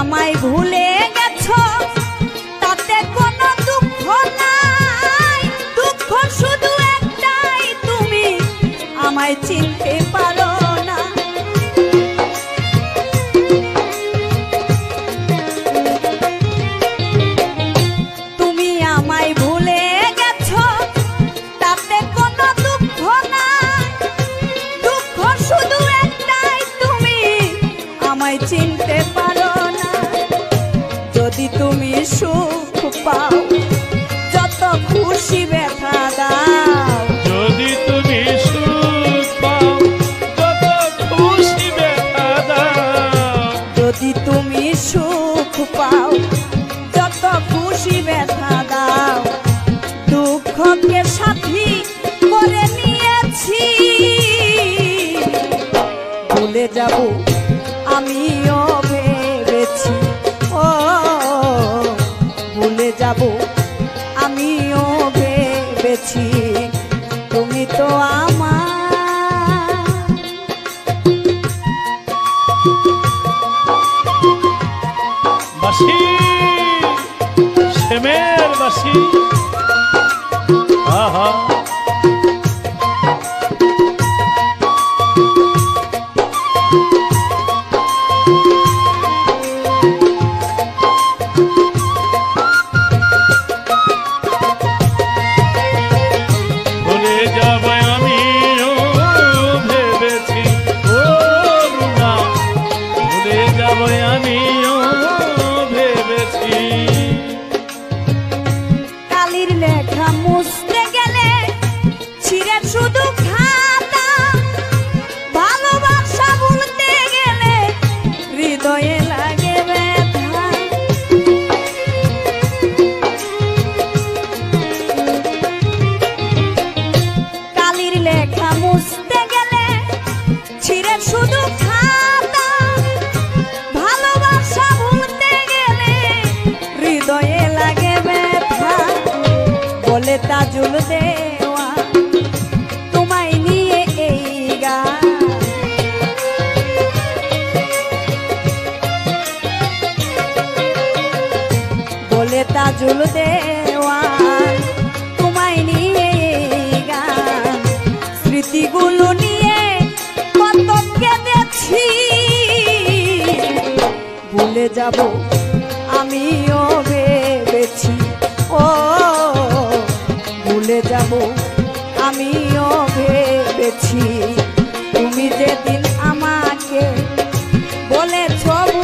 আমায় ভুলে গেছো তাতে কোনো দুঃখ নাই, দুঃখ শুধু একটাই তুমি আমায় চিনতে পারো না। তুমি আমায় ভুলে গেছো তাতে কোনো দুঃখ নাই, দুঃখ শুধু একটাই তুমি আমায় চিনতে পারো না। যদি তুমি সুখ পাও যত খুশি ব্যথা দাও, যদি তুমি সুখ পাও যত খুশি ব্যথা দাও, যদি তুমি সুখ পাও যত খুশি ব্যথা দাও, দুঃখকে সাথী করে নিয়েছি, ভুলে যাব আমিও ভেবেছি, ও ভুলে যাব আমিও ভেবেছি, তুমি তো আমার। বাসি শ্যামের বাসি, আহা ভুলে যাব আমিও ভেবেছি, ও রুনা ভুলে যাব আমিও ভেবেছি। কালির লেখা মুছতে গেলে ছিঁড়ে শুধু খাতা, ভালোবাসা ভুলতে গেলে হৃদয়ে লাগে ব্যথা। কালির লেখা মুছতে গেলে ছিঁড়ে শুধু খাতা, ভালোবাসা ভুলতে গেলে হৃদয়ে লাগে ব্যথা। বলে তাজুল দেওয়া তোমায় নিয়ে এই গান, বলে তাজুল দেওয়া তোমায় নিয়ে এই গান, স্মৃতিগুলো নিয়ে কত কেঁদেছি, ভুলে যাব আমিও ভেবেছি, ও ভুলে যাব আমিও ভেবেছি,